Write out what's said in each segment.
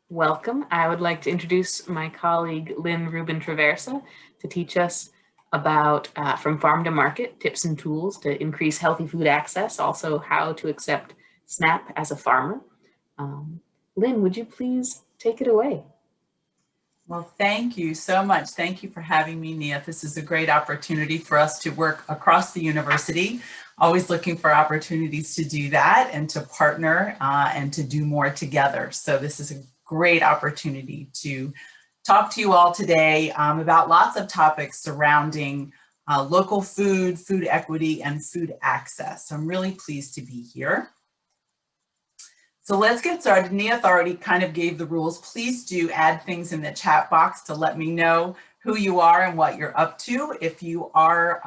Welcome. I would like to introduce my colleague Lynn Rubin Traversa to teach us about from farm to market tips and tools to increase healthy food access, also how to accept SNAP as a farmer. Lynn, would you please take it away? Well, thank you so much. Thank you for having me, Nia. This is a great opportunity for us to work across the university. Always looking for opportunities to do that and to partner and to do more together. So this is a great opportunity to talk to you all today about lots of topics surrounding local food, food equity, and food access. So I'm really pleased to be here. So let's get started. Nia already kind of gave the rules. Please do add things in the chat box to let me know who you are and what you're up to. If you are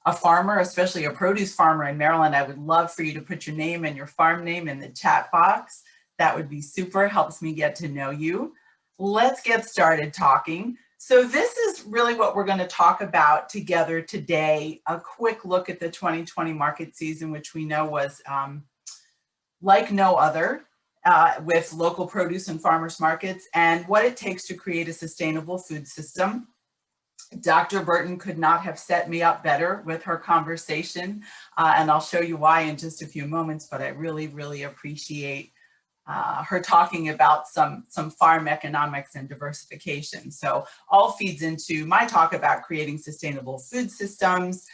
a farmer, especially a produce farmer in Maryland, I would love for you to put your name and your farm name in the chat box. That would be super, helps me get to know you. Let's get started talking. So this is really what we're going to talk about together today. A quick look at the 2020 market season, which we know was like no other with local produce and farmers markets, and what it takes to create a sustainable food system. Dr. Burton could not have set me up better with her conversation, and I'll show you why in just a few moments, but I really, really appreciate her talking about some farm economics and diversification. So all feeds into my talk about creating sustainable food systems,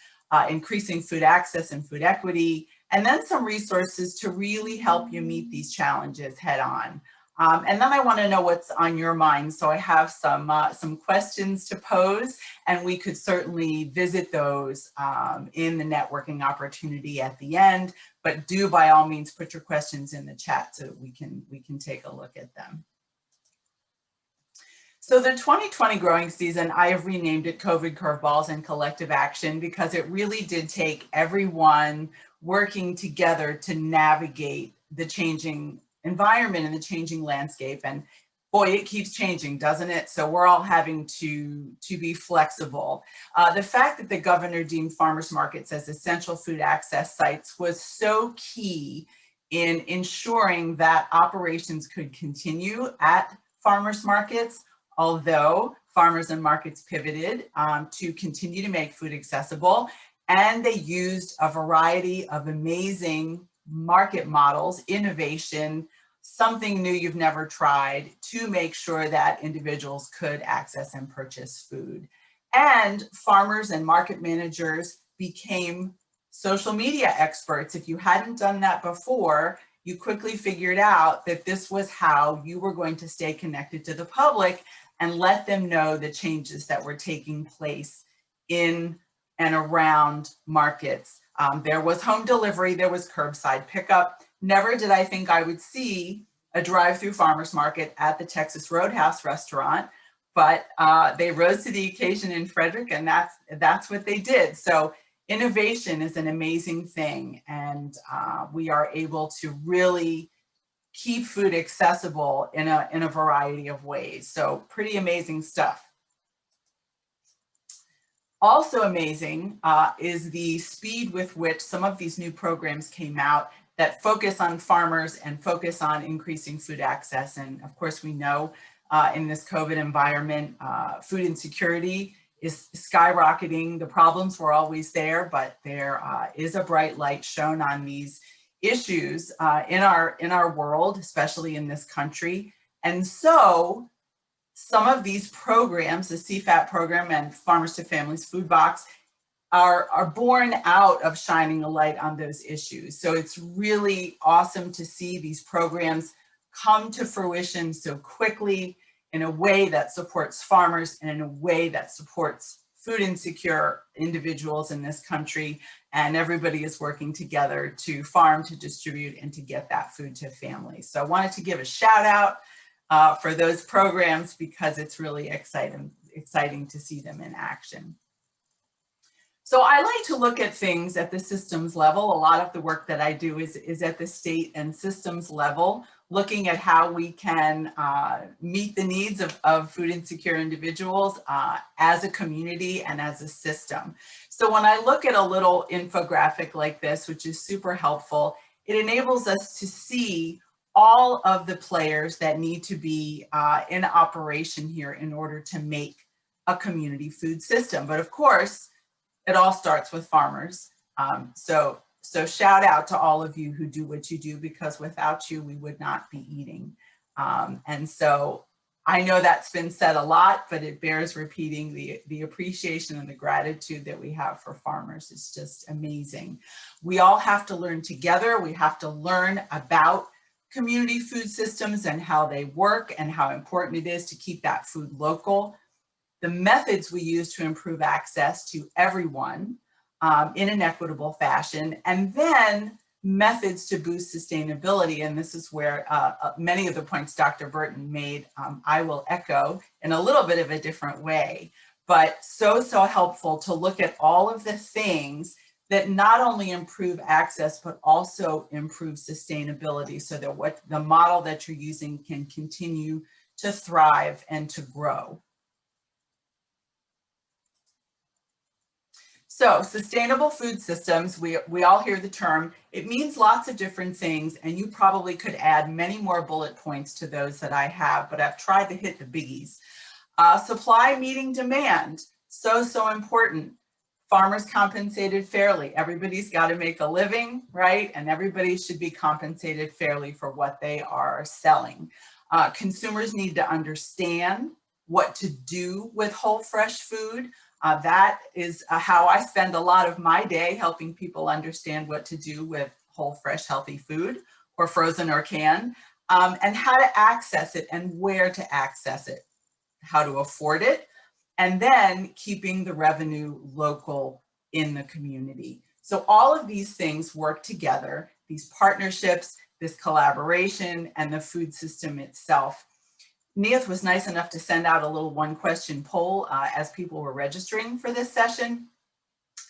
increasing food access and food equity, and then some resources to really help you meet these challenges head on. And then I want to know what's on your mind. So I have some questions to pose, and we could certainly visit those in the networking opportunity at the end. But do by all means put your questions in the chat so that we can take a look at them. So the 2020 growing season, I have renamed it COVID Curveballs and Collective Action because it really did take everyone working together to navigate the changing environment and the changing landscape. And boy, it keeps changing, doesn't it? So we're all having to be flexible. The fact that the governor deemed farmers markets as essential food access sites was so key in ensuring that operations could continue at farmers markets, although farmers and markets pivoted to continue to make food accessible. And they used a variety of amazing market models, innovation, something new you've never tried to make sure that individuals could access and purchase food. And farmers and market managers became social media experts. If you hadn't done that before, you quickly figured out that this was how you were going to stay connected to the public and let them know the changes that were taking place in and around markets. There was home delivery, there was curbside pickup. Never did I think I would see a drive-through farmers market at the Texas Roadhouse restaurant, but they rose to the occasion in Frederick, and that's what they did. So innovation is an amazing thing, and we are able to really keep food accessible in a variety of ways. So pretty amazing stuff. Also amazing is the speed with which some of these new programs came out that focus on farmers and focus on increasing food access. And of course, we know in this COVID environment, food insecurity is skyrocketing. The problems were always there, but there is a bright light shown on these issues in our world, especially in this country. And so some of these programs, the CFAP program and Farmers to Families Food Box, are born out of shining a light on those issues. So it's really awesome to see these programs come to fruition so quickly in a way that supports farmers and in a way that supports food insecure individuals in this country. And everybody is working together to farm, to distribute, and to get that food to families. So I wanted to give a shout out for those programs because it's really exciting to see them in action. So I like to look at things at the systems level. A lot of the work that I do is at the state and systems level, looking at how we can meet the needs of food insecure individuals as a community and as a system. So when I look at a little infographic like this, which is super helpful, it enables us to see all of the players that need to be in operation here in order to make a community food system. But of course, it all starts with farmers. So shout out to all of you who do what you do, because without you, we would not be eating. And so I know that's been said a lot, but it bears repeating. The appreciation and the gratitude that we have for farmers is just amazing. We all have to learn together. We have to learn about community food systems and how they work and how important it is to keep that food local. The methods we use to improve access to everyone in an equitable fashion, and then methods to boost sustainability. And this is where many of the points Dr. Burton made, I will echo in a little bit of a different way, but so helpful to look at all of the things that not only improve access, but also improve sustainability, so that what the model that you're using can continue to thrive and to grow. So sustainable food systems, we all hear the term. It means lots of different things, and you probably could add many more bullet points to those that I have, but I've tried to hit the biggies. Supply meeting demand, so important. Farmers compensated fairly. Everybody's got to make a living, right? And everybody should be compensated fairly for what they are selling. Consumers need to understand what to do with whole, fresh food. That is how I spend a lot of my day, helping people understand what to do with whole, fresh, healthy food, or frozen or canned, and how to access it and where to access it, how to afford it, and then keeping the revenue local in the community. So all of these things work together, these partnerships, this collaboration, and the food system itself. Neath was nice enough to send out a little one-question poll as people were registering for this session.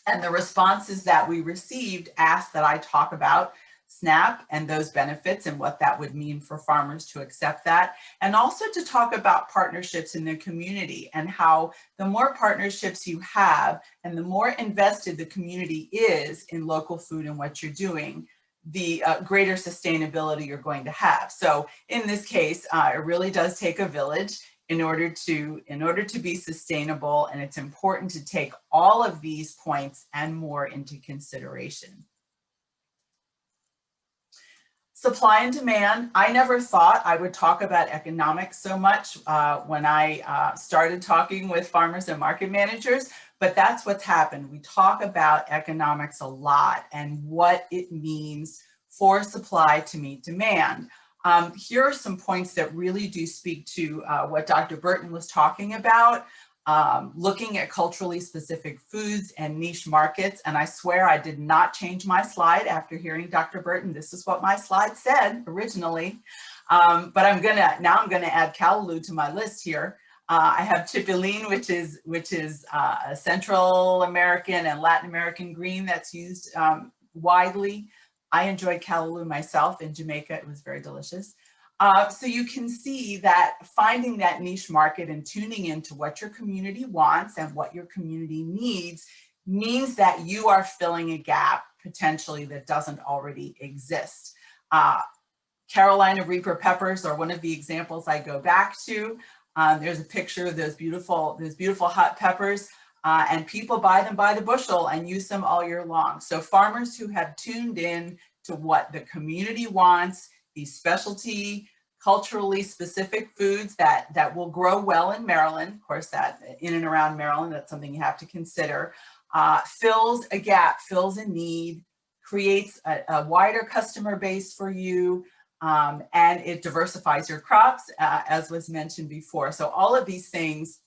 And the responses that we received asked that I talk about SNAP and those benefits and what that would mean for farmers to accept that. And also to talk about partnerships in the community and how the more partnerships you have and the more invested the community is in local food and what you're doing, the greater sustainability you're going to have. So in this case, it really does take a village in order to be sustainable, and it's important to take all of these points and more into consideration. Supply and demand. I never thought I would talk about economics so much when I started talking with farmers and market managers, but that's what's happened. We talk about economics a lot and what it means for supply to meet demand. Here are some points that really do speak to what Dr. Burton was talking about, looking at culturally specific foods and niche markets. And I swear I did not change my slide after hearing Dr. Burton. This is what my slide said originally. But I'm gonna add callaloo to my list here. I have chipilín, which is a Central American and Latin American green that's used widely. I enjoyed callaloo myself in Jamaica. It was very delicious. So you can see that finding that niche market and tuning into what your community wants and what your community needs means that you are filling a gap potentially that doesn't already exist. Carolina Reaper peppers are one of the examples I go back to. There's a picture of those beautiful hot peppers, and people buy them by the bushel and use them all year long. So farmers who have tuned in to what the community wants, these specialty, culturally specific foods that will grow well in Maryland, of course, that in and around Maryland, that's something you have to consider, fills a gap, fills a need, creates a wider customer base for you, and it diversifies your crops, as was mentioned before. So all of these things,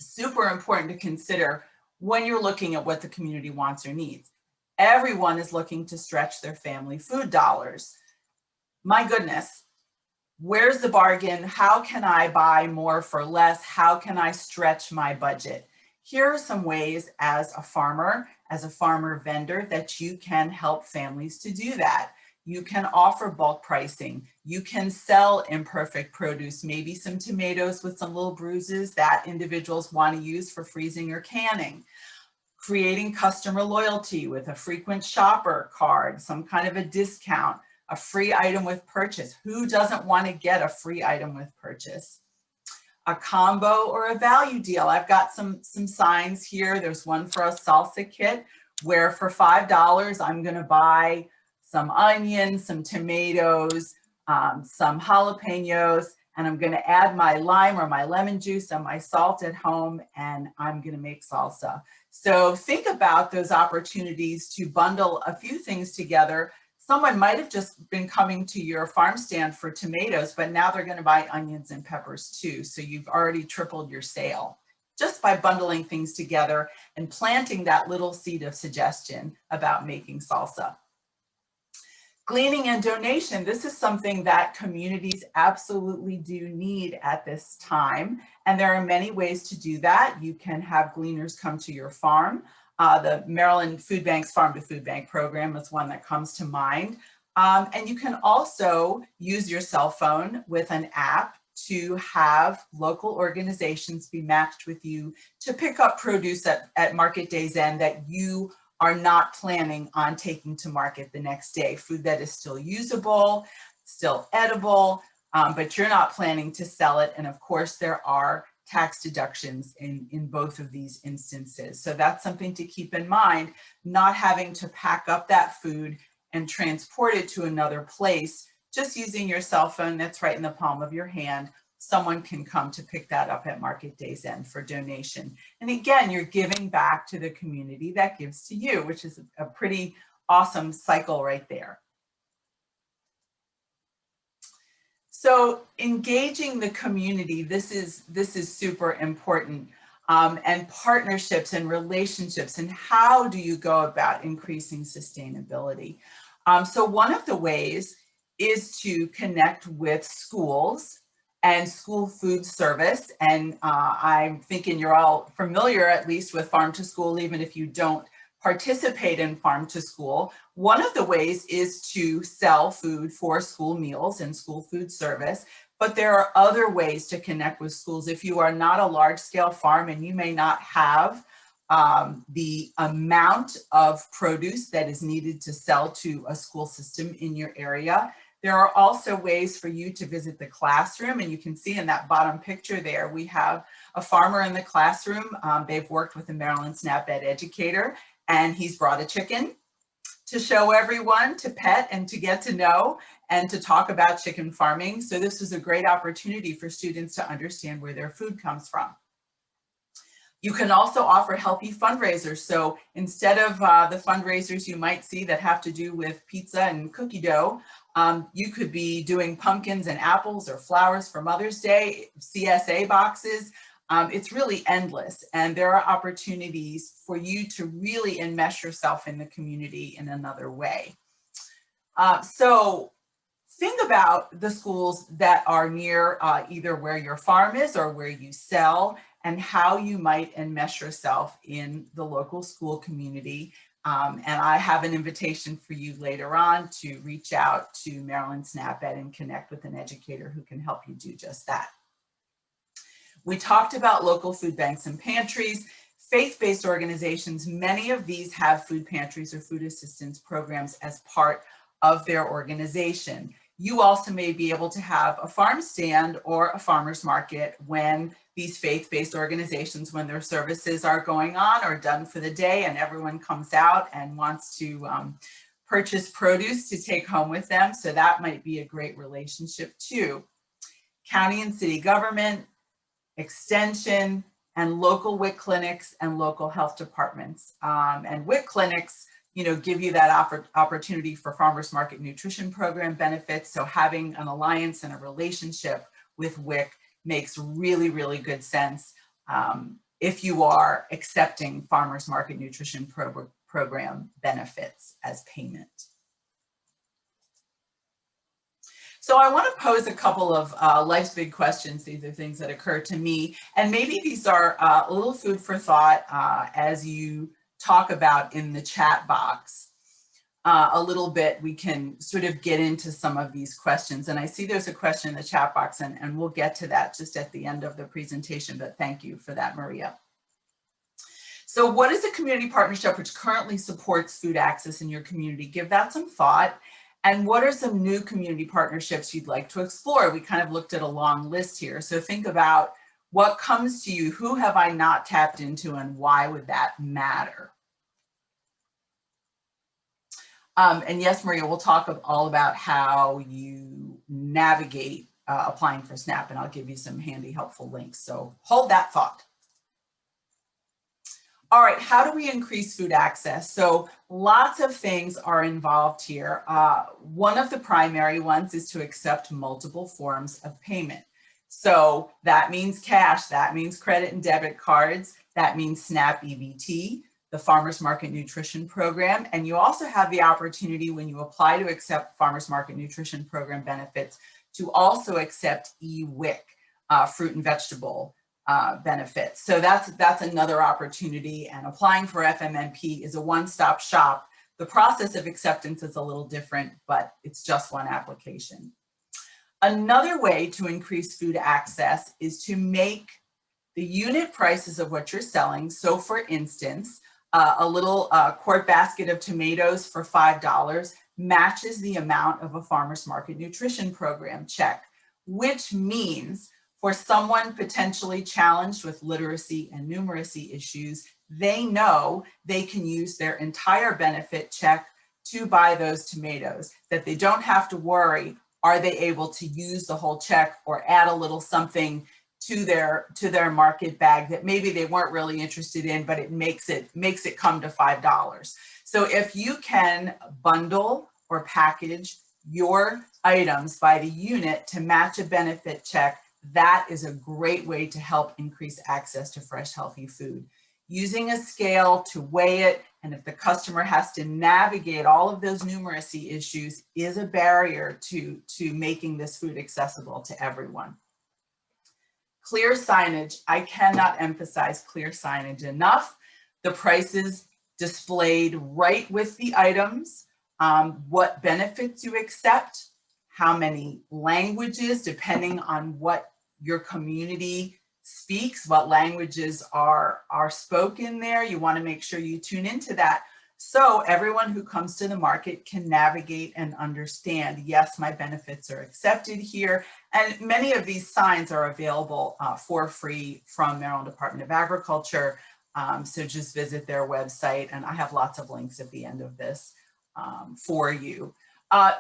super important to consider when you're looking at what the community wants or needs. Everyone is looking to stretch their family food dollars. My goodness, where's the bargain? How can I buy more for less? How can I stretch my budget? Here are some ways as a farmer vendor, that you can help families to do that. You can offer bulk pricing. You can sell imperfect produce, maybe some tomatoes with some little bruises that individuals want to use for freezing or canning. Creating customer loyalty with a frequent shopper card, some kind of a discount, A free item with purchase. Who doesn't want to get a free item with purchase? A combo or a value deal. I've got some signs here. There's one for a salsa kit where for $5, I'm going to buy some onions, some tomatoes, some jalapenos, and I'm going to add my lime or my lemon juice and my salt at home, and I'm going to make salsa. So think about those opportunities to bundle a few things together. Someone might have just been coming to your farm stand for tomatoes, but now they're going to buy onions and peppers too. So you've already tripled your sale just by bundling things together and planting that little seed of suggestion about making salsa. Gleaning and donation. This is something that communities absolutely do need at this time. And there are many ways to do that. You can have gleaners come to your farm. The Maryland Food Bank's Farm to Food Bank program is one that comes to mind. And you can also use your cell phone with an app to have local organizations be matched with you to pick up produce at market day's end that you are not planning on taking to market the next day. Food that is still usable, still edible, but you're not planning to sell it. And of course, there are tax deductions in both of these instances. So that's something to keep in mind, not having to pack up that food and transport it to another place, just using your cell phone that's right in the palm of your hand. Someone can come to pick that up at market day's end for donation. And again, you're giving back to the community that gives to you, which is a pretty awesome cycle right there. So engaging the community, this is super important. And partnerships and relationships, and how do you go about increasing sustainability? So one of the ways is to connect with schools and school food service. And I'm thinking you're all familiar at least with Farm to School, even if you don't participate in Farm to School. One of the ways is to sell food for school meals and school food service, but there are other ways to connect with schools. If you are not a large-scale farm and you may not have the amount of produce that is needed to sell to a school system in your area, there are also ways for you to visit the classroom. And you can see in that bottom picture there, we have a farmer in the classroom. They've worked with a Maryland SNAP Ed educator, and he's brought a chicken to show everyone, to pet and to get to know and to talk about chicken farming. So this is a great opportunity for students to understand where their food comes from. You can also offer healthy fundraisers. So instead of the fundraisers you might see that have to do with pizza and cookie dough, you could be doing pumpkins and apples or flowers for Mother's Day, CSA boxes. It's really endless, and there are opportunities for you to really enmesh yourself in the community in another way. So think about the schools that are near either where your farm is or where you sell, and how you might enmesh yourself in the local school community. And I have an invitation for you later on to reach out to Maryland SNAP Ed and connect with an educator who can help you do just that. We talked about local food banks and pantries. Faith-based organizations, many of these have food pantries or food assistance programs as part of their organization. You also may be able to have a farm stand or a farmer's market when these faith-based organizations, when their services are going on or done for the day and everyone comes out and wants to purchase produce to take home with them. So that might be a great relationship too. County and city government, extension, and local WIC clinics and local health departments. And WIC clinics, you know, give you that opportunity for farmers market nutrition program benefits. So having an alliance and a relationship with WIC makes really, really good sense if you are accepting farmers market nutrition program benefits as payment. So I want to pose a couple of life's big questions. These are things that occur to me, and maybe these are a little food for thought as you talk about in the chat box. A little bit, we can sort of get into some of these questions. And I see there's a question in the chat box, and we'll get to that just at the end of the presentation, but thank you for that, Maria. So what is a community partnership which currently supports food access in your community? Give that some thought. And what are some new community partnerships you'd like to explore? We kind of looked at a long list here. So think about what comes to you, who have I not tapped into, and why would that matter? And yes, Maria, we'll talk all about how you navigate applying for SNAP, and I'll give you some handy, helpful links. So hold that thought. All right, how do we increase food access? So lots of things are involved here. One of the primary ones is to accept multiple forms of payment. So that means cash, that means credit and debit cards, that means SNAP EBT, the Farmers Market Nutrition Program, and you also have the opportunity when you apply to accept Farmers Market Nutrition Program benefits to also accept EWIC, fruit and vegetable benefits. So that's another opportunity, and applying for FMNP is a one-stop shop. The process of acceptance is a little different, but it's just one application. Another way to increase food access is to make the unit prices of what you're selling. So for instance, a little quart basket of tomatoes for $5 matches the amount of a Farmers Market Nutrition Program check, which means for someone potentially challenged with literacy and numeracy issues, they know they can use their entire benefit check to buy those tomatoes, that they don't have to worry, are they able to use the whole check or add a little something to their market bag that maybe they weren't really interested in, but it makes it come to $5. So if you can bundle or package your items by the unit to match a benefit check, that is a great way to help increase access to fresh, healthy food. Using a scale to weigh it, and if the customer has to navigate all of those numeracy issues, is a barrier to making this food accessible to everyone. Clear signage. I cannot emphasize clear signage enough. The prices displayed right with the items, what benefits you accept, how many languages, depending on what your community speaks, what languages are spoken there. You want to make sure you tune into that, so everyone who comes to the market can navigate and understand, yes, my benefits are accepted here. And many of these signs are available for free from Maryland Department of Agriculture. So just visit their website, and I have lots of links at the end of this for you.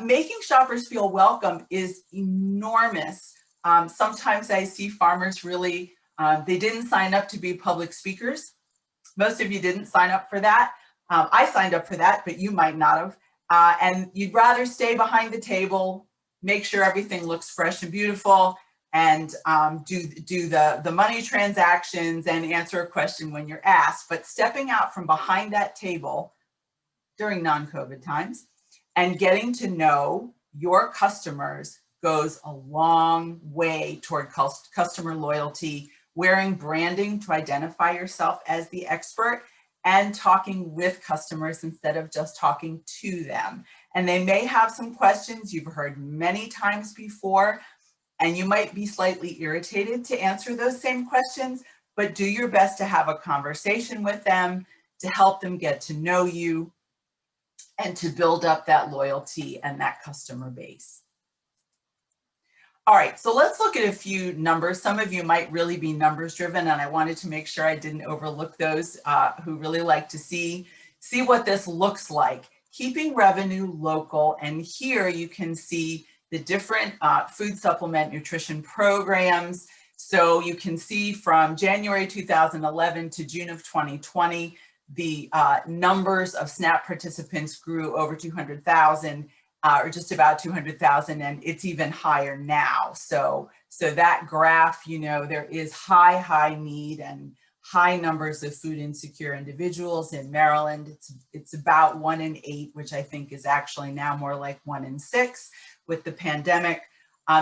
Making shoppers feel welcome is enormous. Sometimes I see farmers really, they didn't sign up to be public speakers. Most of you didn't sign up for that. I signed up for that, but you might not have. And you'd rather stay behind the table, make sure everything looks fresh and beautiful, and do the money transactions and answer a question when you're asked. But stepping out from behind that table during non-COVID times and getting to know your customers goes a long way toward customer loyalty, wearing branding to identify yourself as the expert, and talking with customers instead of just talking to them. And they may have some questions you've heard many times before, and you might be slightly irritated to answer those same questions, but do your best to have a conversation with them to help them get to know you and to build up that loyalty and that customer base. All right, so let's look at a few numbers. Some of you might really be numbers driven, and I wanted to make sure I didn't overlook those who really like to see what this looks like. Keeping revenue local, and here you can see the different food supplement nutrition programs. So you can see from January 2011 to June of 2020, the numbers of SNAP participants grew over 200,000. Or just about 200,000, and it's even higher now. So that graph, you know, there is high need and high numbers of food insecure individuals in Maryland. It's about 1 in 8, which I think is actually now more like 1 in 6 with the pandemic.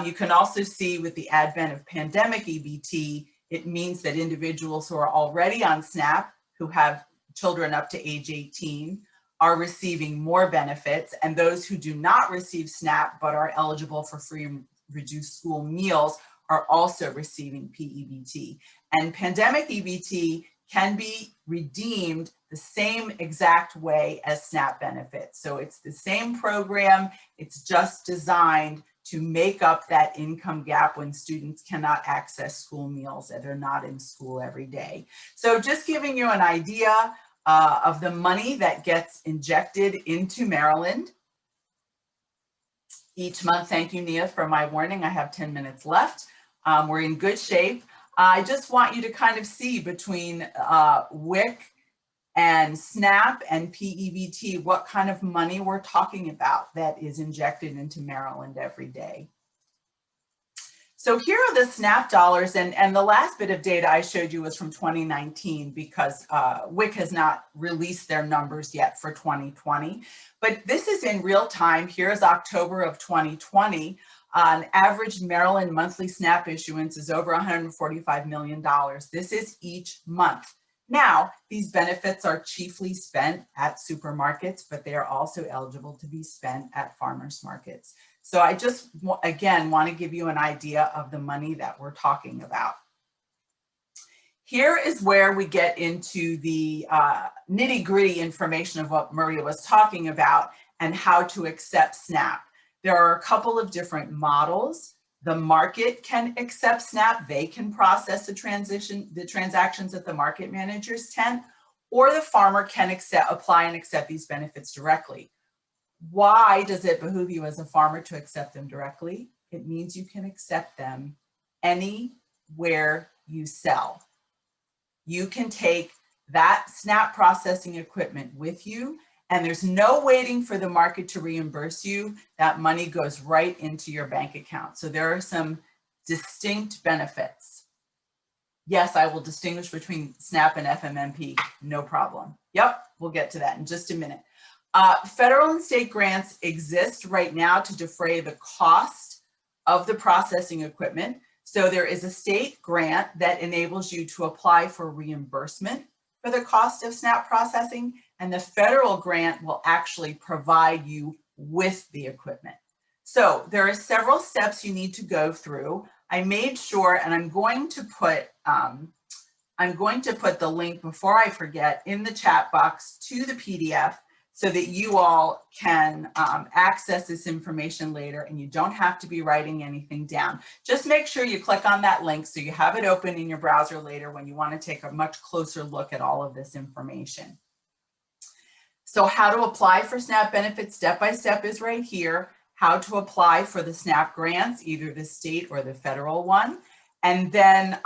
You can also see with the advent of pandemic EBT, it means that individuals who are already on SNAP, who have children up to age 18, are receiving more benefits, and those who do not receive SNAP but are eligible for free and reduced school meals are also receiving PEBT. And pandemic EBT can be redeemed the same exact way as SNAP benefits. So it's the same program, it's just designed to make up that income gap when students cannot access school meals and they're not in school every day. So just giving you an idea of the money that gets injected into Maryland each month. Thank you, Nia, for my warning. I have 10 minutes left. We're in good shape. I just want you to kind of see between WIC and SNAP and PEBT, what kind of money we're talking about that is injected into Maryland every day. So here are the SNAP dollars, and the last bit of data I showed you was from 2019 because WIC has not released their numbers yet for 2020. But this is in real time. Here's October of 2020. An average Maryland monthly SNAP issuance is over $145 million. This is each month. Now, these benefits are chiefly spent at supermarkets, but they are also eligible to be spent at farmers markets. So I just, again, want to give you an idea of the money that we're talking about. Here is where we get into the nitty-gritty information of what Maria was talking about and how to accept SNAP. There are a couple of different models. The market can accept SNAP. They can process the transactions at the market manager's tent, or the farmer can apply and accept these benefits directly. Why does it behoove you as a farmer to accept them directly? It means you can accept them anywhere you sell. You can take that SNAP processing equipment with you, and there's no waiting for the market to reimburse you. That money goes right into your bank account. So there are some distinct benefits. Yes, I will distinguish between SNAP and FMMP, no problem. Yep, we'll get to that in just a minute. Federal and state grants exist right now to defray the cost of the processing equipment. So there is a state grant that enables you to apply for reimbursement for the cost of SNAP processing, and the federal grant will actually provide you with the equipment. So there are several steps you need to go through. I made sure, and I'm going to put the link before I forget in the chat box to the PDF so that you all can access this information later and you don't have to be writing anything down. Just make sure you click on that link so you have it open in your browser later when you want to take a much closer look at all of this information. So how to apply for SNAP benefits step by step is right here. How to apply for the SNAP grants, either the state or the federal one. And then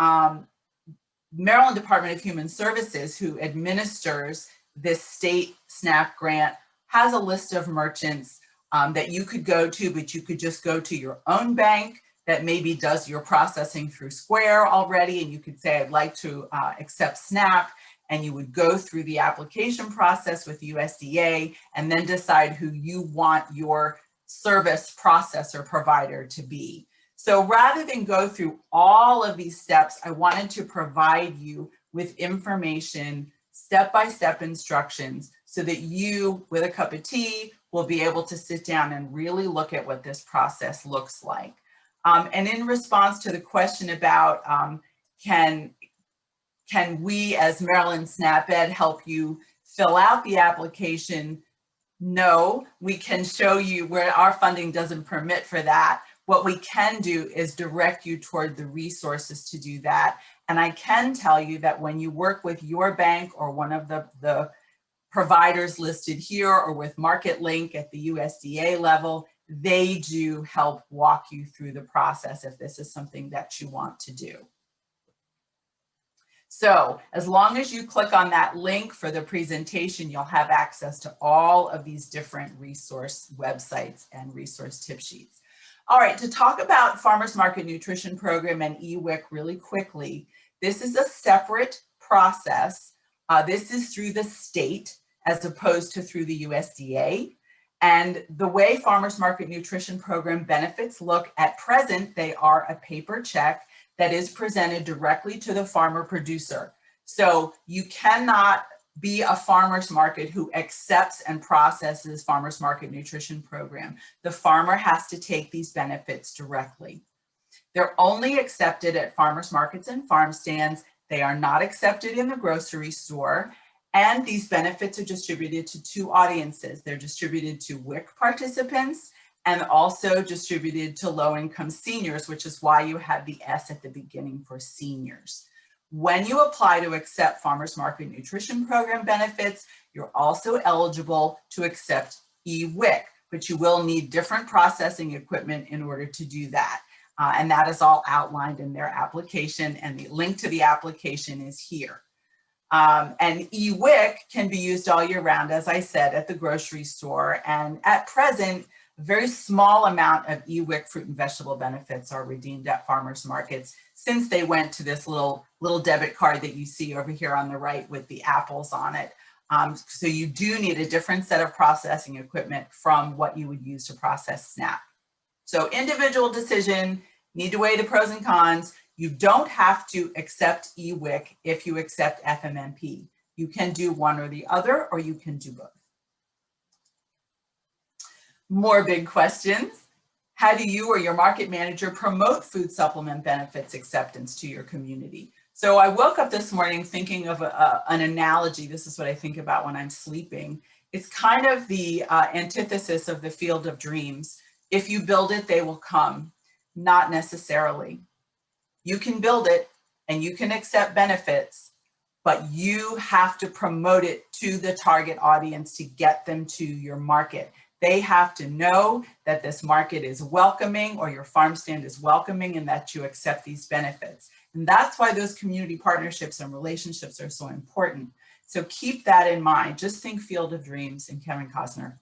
Maryland Department of Human Services, who administers this state SNAP grant, has a list of merchants that you could go to, but you could just go to your own bank that maybe does your processing through Square already, and you could say, I'd like to accept SNAP, and you would go through the application process with USDA and then decide who you want your service processor provider to be. So rather than go through all of these steps, I wanted to provide you with information, step-by-step instructions, so that you, with a cup of tea, will be able to sit down and really look at what this process looks like. And in response to the question about can we as Maryland SNAP Ed help you fill out the application? No, we can show you where our funding doesn't permit for that. What we can do is direct you toward the resources to do that. And I can tell you that when you work with your bank or one of the providers listed here or with MarketLink at the USDA level, they do help walk you through the process if this is something that you want to do. So as long as you click on that link for the presentation, you'll have access to all of these different resource websites and resource tip sheets. All right, to talk about Farmers Market Nutrition Program and EWIC really quickly, this is a separate process. This is through the state as opposed to through the USDA. And the way Farmers Market Nutrition Program benefits look at present, they are a paper check that is presented directly to the farmer producer. So you cannot be a farmer's market who accepts and processes Farmers Market Nutrition Program. The farmer has to take these benefits directly. They're only accepted at farmers markets and farm stands. They are not accepted in the grocery store. And these benefits are distributed to two audiences. They're distributed to WIC participants and also distributed to low-income seniors, which is why you have the S at the beginning for seniors. When you apply to accept Farmers Market Nutrition Program benefits, you're also eligible to accept EWIC, but you will need different processing equipment in order to do that. And that is all outlined in their application, and the link to the application is here. And EWIC can be used all year round, as I said, at the grocery store. And at present, a very small amount of EWIC fruit and vegetable benefits are redeemed at farmers markets since they went to this little debit card that you see over here on the right with the apples on it. So you do need a different set of processing equipment from what you would use to process SNAP. So individual decision, need to weigh the pros and cons. You don't have to accept EWIC if you accept FMNP. You can do one or the other, or you can do both. More big questions. How do you or your market manager promote food supplement benefits acceptance to your community? So I woke up this morning thinking of an analogy. This is what I think about when I'm sleeping. It's kind of the antithesis of the field of dreams. If you build it, they will come. Not necessarily. You can build it and you can accept benefits, but you have to promote it to the target audience to get them to your market. They have to know that this market is welcoming, or your farm stand is welcoming, and that you accept these benefits. And that's why those community partnerships and relationships are so important. So keep that in mind. Just think Field of Dreams and Kevin Costner.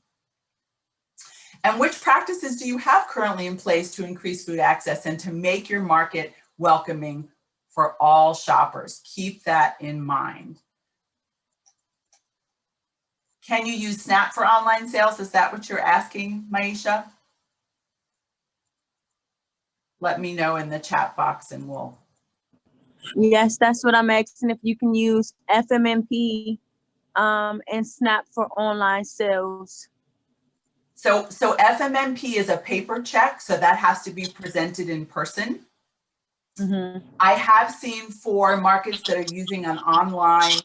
And which practices do you have currently in place to increase food access and to make your market welcoming for all shoppers? Keep that in mind. Can you use SNAP for online sales? Is that what you're asking, Maisha? Let me know in the chat box and we'll. Yes, that's what I'm asking, if you can use FMNP and SNAP for online sales. So FMNP is a paper check, so that has to be presented in person. Mm-hmm. I have seen for markets that are using an online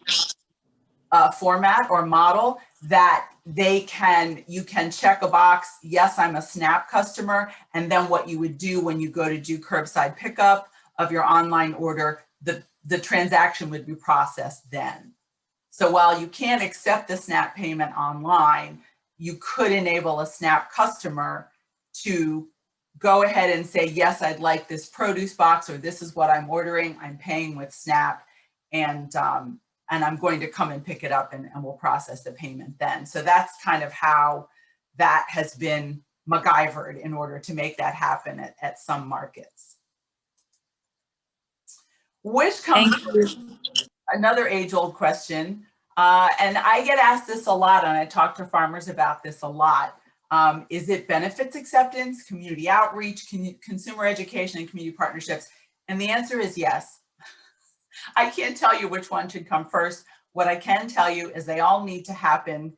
format or model that you can check a box, yes, I'm a SNAP customer, and then what you would do when you go to do curbside pickup of your online order, the transaction would be processed then. So while you can't accept the SNAP payment online, you could enable a SNAP customer to go ahead and say, yes, I'd like this produce box, or this is what I'm ordering, I'm paying with SNAP, and I'm going to come and pick it up, and we'll process the payment then. So that's kind of how that has been MacGyvered in order to make that happen at some markets. Which comes another age-old question, and I get asked this a lot, and I talk to farmers about this a lot. Is it benefits acceptance, community outreach, consumer education, and community partnerships? And the answer is yes. I can't tell you which one should come first. What I can tell you is they all need to happen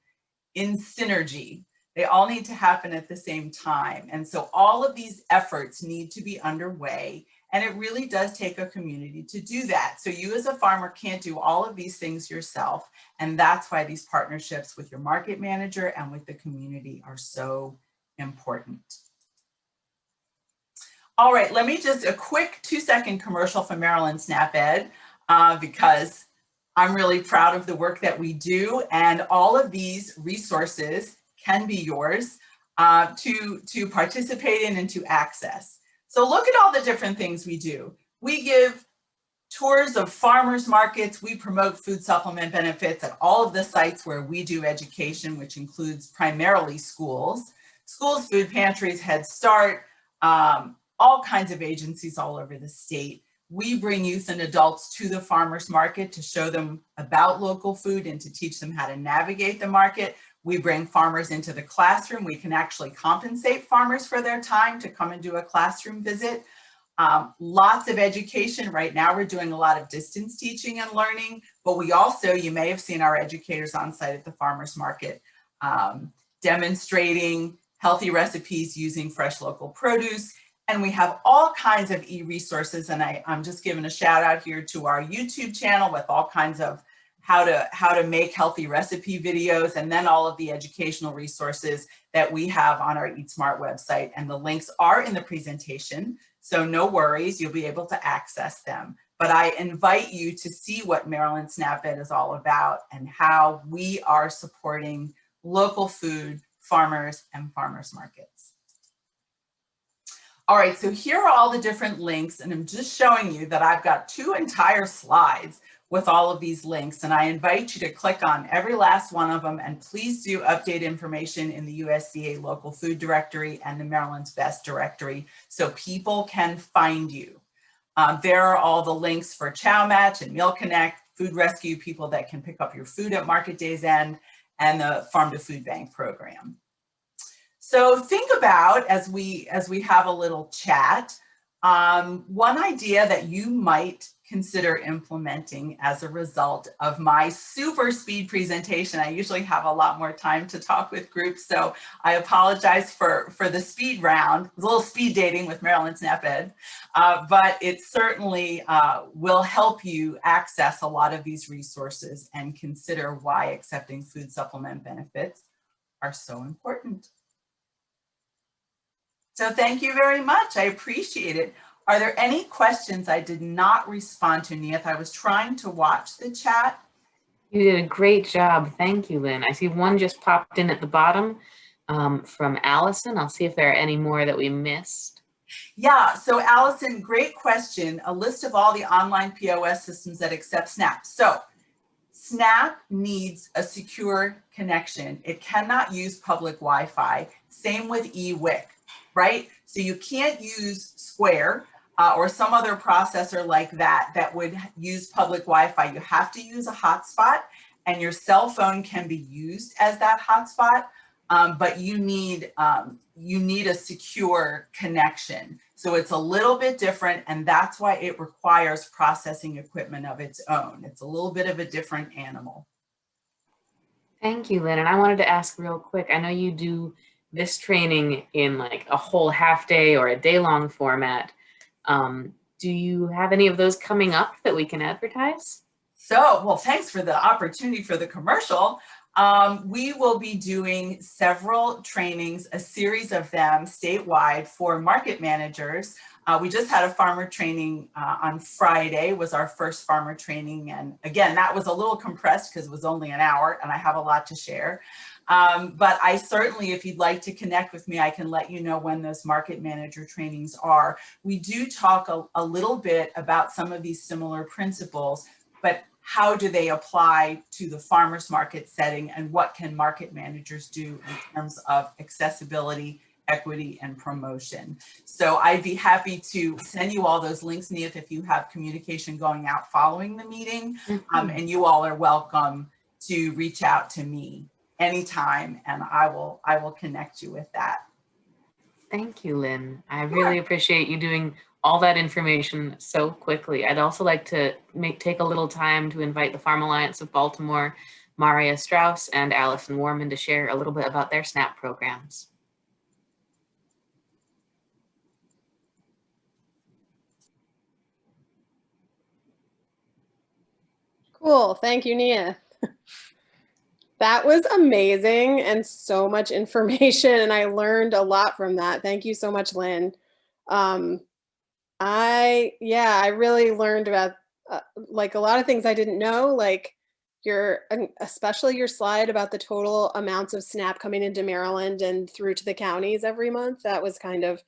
in synergy. They all need to happen at the same time. And so all of these efforts need to be underway. And it really does take a community to do that. So you as a farmer can't do all of these things yourself. And that's why these partnerships with your market manager and with the community are so important. All right, let me just a quick 2-second commercial for Maryland SNAP Ed, because I'm really proud of the work that we do, and all of these resources can be yours to participate in and to access. So look at all the different things we do. We give tours of farmers markets. We promote food supplement benefits at all of the sites where we do education, which includes primarily schools, food pantries, Head Start, all kinds of agencies all over the state. We bring youth and adults to the farmers market to show them about local food and to teach them how to navigate the market. We bring farmers into the classroom. We can actually compensate farmers for their time to come and do a classroom visit. Lots of education. Right now we're doing a lot of distance teaching and learning, but we also, you may have seen our educators on site at the farmers market demonstrating healthy recipes using fresh local produce. And we have all kinds of e-resources, and I'm just giving a shout out here to our YouTube channel with all kinds of how to make healthy recipe videos, and then all of the educational resources that we have on our Eat Smart website. And the links are in the presentation, so no worries, you'll be able to access them. But I invite you to see what Maryland SNAP-Ed is all about and how we are supporting local food, farmers, and farmers markets. All right, so here are all the different links, and I'm just showing you that I've got 2 entire slides with all of these links, and I invite you to click on every last one of them, and please do update information in the USDA local food directory and the Maryland's Best directory so people can find you. There are all the links for Chow Match and Meal Connect, Food Rescue, people that can pick up your food at Market Days End, and the Farm to Food Bank program. So think about, as we have a little chat, one idea that you might consider implementing as a result of my super speed presentation. I usually have a lot more time to talk with groups, so I apologize for the speed round. It was a little speed dating with Maryland SNAP-Ed, but it certainly will help you access a lot of these resources and consider why accepting food supplement benefits are so important. So thank you very much. I appreciate it. Are there any questions I did not respond to, Neith? I was trying to watch the chat. You did a great job. Thank you, Lynn. I see one just popped in at the bottom from Allison. I'll see if there are any more that we missed. Yeah, so Allison, great question. A list of all the online POS systems that accept SNAP. So SNAP needs a secure connection. It cannot use public Wi-Fi. Same with eWIC, right? So you can't use Square or some other processor like that that would use public Wi-Fi. You have to use a hotspot, and your cell phone can be used as that hotspot, but you need a secure connection. So it's a little bit different, and that's why it requires processing equipment of its own. It's a little bit of a different animal. Thank you, Lynn. And I wanted to ask real quick, I know you do this training in like a whole half day or a day-long format. Do you have any of those coming up that we can advertise? So, well, thanks for the opportunity for the commercial. We will be doing several trainings, a series of them statewide for market managers. We just had a farmer training on Friday, was our first farmer training. And again, that was a little compressed because it was only an hour and I have a lot to share. But I certainly, if you'd like to connect with me, I can let you know when those market manager trainings are. We do talk a little bit about some of these similar principles, but how do they apply to the farmers market setting, and what can market managers do in terms of accessibility, equity, and promotion? So I'd be happy to send you all those links, Neith, if you have communication going out following the meeting. And you all are welcome to reach out to me anytime, and I will connect you with that. Thank you, Lynn. I really appreciate you doing all that information so quickly. I'd also like to take a little time to invite the Farm Alliance of Baltimore, Maria Strauss and Allison Warman, to share a little bit about their SNAP programs. Cool, thank you, Nia. That was amazing and so much information, and I learned a lot from that. Thank you so much, Lynn. I really learned about like a lot of things I didn't know, like especially your slide about the total amounts of SNAP coming into Maryland and through to the counties every month. That was kind of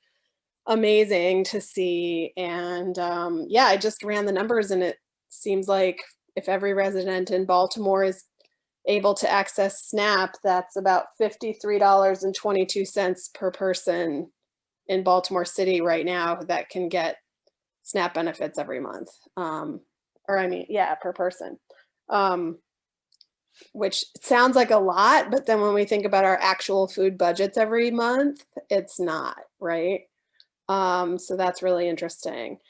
amazing to see. And yeah, I just ran the numbers, and it seems like if every resident in Baltimore is able to access SNAP, that's about $53.22 per person in Baltimore City right now that can get SNAP benefits every month. Per person, which sounds like a lot, but then when we think about our actual food budgets every month, it's not, right? So that's really interesting.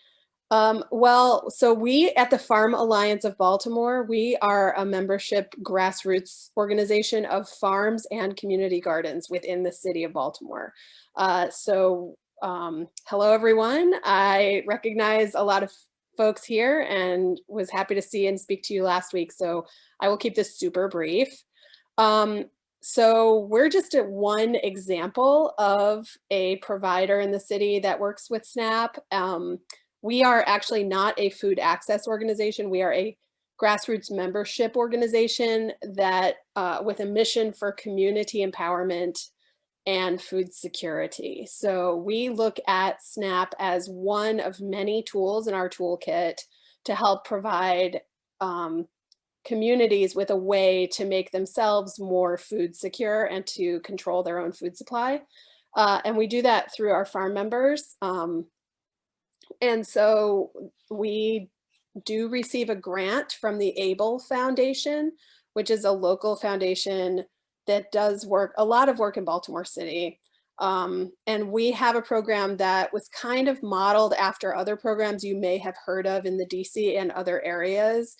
So we at the Farm Alliance of Baltimore, we are a membership grassroots organization of farms and community gardens within the city of Baltimore. Hello everyone. I recognize a lot of folks here and was happy to see and speak to you last week. So I will keep this super brief. So we're just at one example of a provider in the city that works with SNAP. We are actually not a food access organization. We are a grassroots membership organization that with a mission for community empowerment and food security. So we look at SNAP as one of many tools in our toolkit to help provide communities with a way to make themselves more food secure and to control their own food supply. And we do that through our farm members. And so we do receive a grant from the ABLE Foundation, which is a local foundation that does a lot of work in Baltimore City. And we have a program that was kind of modeled after other programs you may have heard of in the DC and other areas,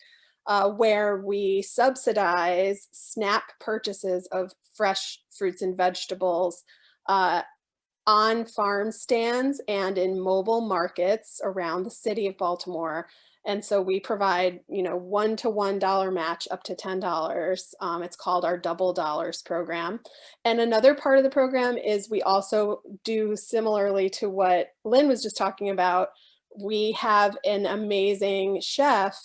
where we subsidize SNAP purchases of fresh fruits and vegetables on farm stands and in mobile markets around the city of Baltimore. And so we provide, $1 to $1 match up to $10. It's called our Double Dollars program. And another part of the program is we also do similarly to what Lynn was just talking about. We have an amazing chef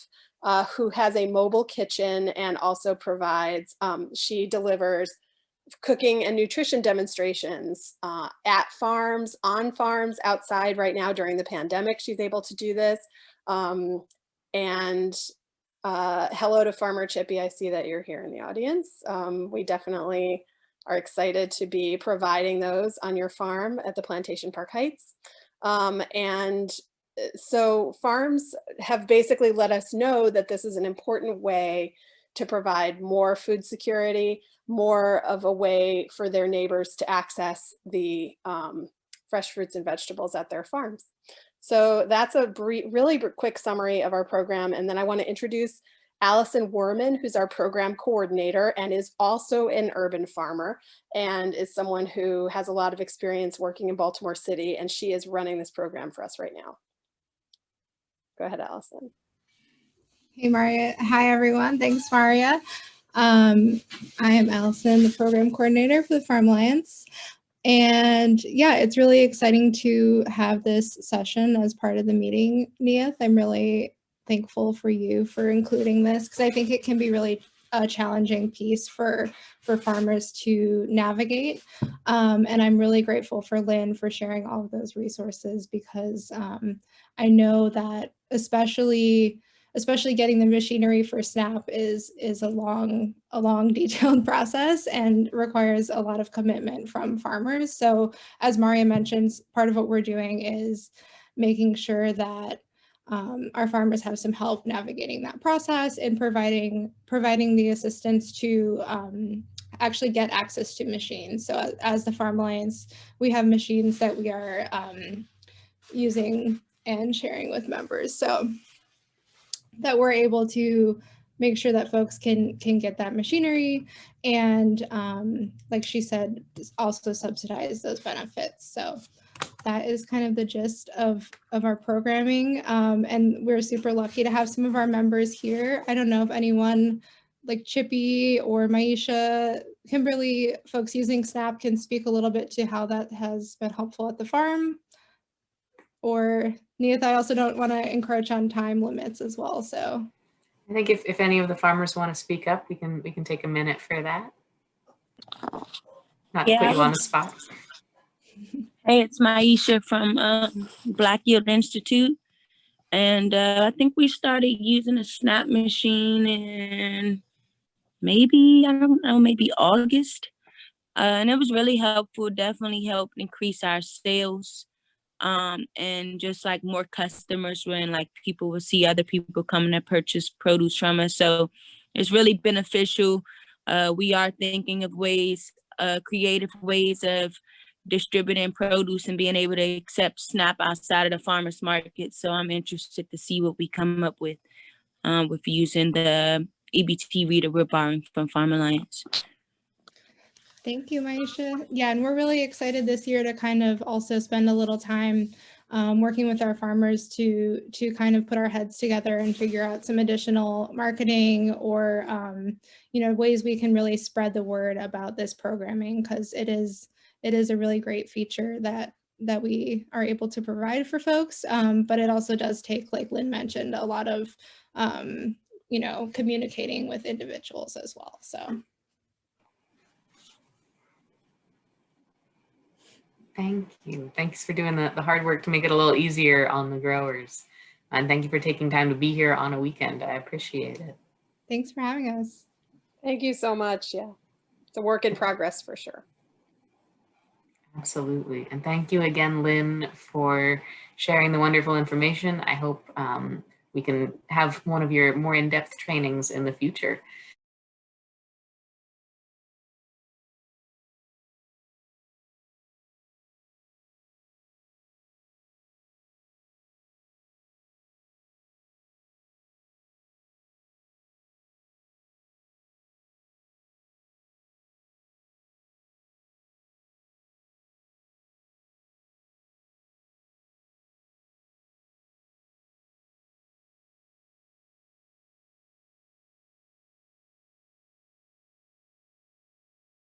who has a mobile kitchen and also provides, she delivers cooking and nutrition demonstrations at farms, on farms, outside right now during the pandemic. She's able to do this. And hello to Farmer Chippy. I see that you're here in the audience. We definitely are excited to be providing those on your farm at the Plantation Park Heights. And so farms have basically let us know that this is an important way to provide more food security, more of a way for their neighbors to access the fresh fruits and vegetables at their farms. So that's a really quick summary of our program. And then I want to introduce Allison Werman, who's our program coordinator and is also an urban farmer and is someone who has a lot of experience working in Baltimore City, and she is running this program for us right now. Go ahead, Allison. Hey, Maria. Hi, everyone. Thanks, Maria. I am Allison, the program coordinator for the Farm Alliance. And yeah, it's really exciting to have this session as part of the meeting, Neith. I'm really thankful for you for including this because I think it can be really a challenging piece for farmers to navigate. And I'm really grateful for Lynn for sharing all of those resources because I know that especially getting the machinery for SNAP is a long detailed process and requires a lot of commitment from farmers. So as Maria mentioned, part of what we're doing is making sure that our farmers have some help navigating that process and providing the assistance to actually get access to machines. So as the Farm Alliance, we have machines that we are using and sharing with members. So that we're able to make sure that folks can get that machinery and like she said, also subsidize those benefits. So that is kind of the gist of our programming. And we're super lucky to have some of our members here. I don't know if anyone like Chippy or Maisha, Kimberly, folks using SNAP can speak a little bit to how that has been helpful at the farm. Or Neith, I also don't want to encourage on time limits as well. So I think if any of the farmers want to speak up, we can take a minute for that. Not to put you on the spot. Hey, it's Maisha from Black Yield Institute. And I think we started using a SNAP machine in maybe August. And it was really helpful, definitely helped increase our sales. And just like more customers when like people will see other people coming to purchase produce from us. So it's really beneficial. We are thinking of ways, creative ways of distributing produce and being able to accept SNAP outside of the farmers market. So I'm interested to see what we come up with using the EBT reader we're borrowing from Farm Alliance. thank you, Maisha. Yeah, and we're really excited this year to kind of also spend a little time working with our farmers to kind of put our heads together and figure out some additional marketing or, you know, ways we can really spread the word about this programming, because it is a really great feature that we are able to provide for folks. But it also does take, like Lynn mentioned, a lot of, you know, communicating with individuals as well. So. Thank you. Thanks for doing the hard work to make it a little easier on the growers. And thank you for taking time to be here on a weekend. I appreciate it. Thanks for having us. Thank you so much. Yeah, it's a work in progress for sure. Absolutely. And thank you again, Lynn, for sharing the wonderful information. I hope we can have one of your more in-depth trainings in the future.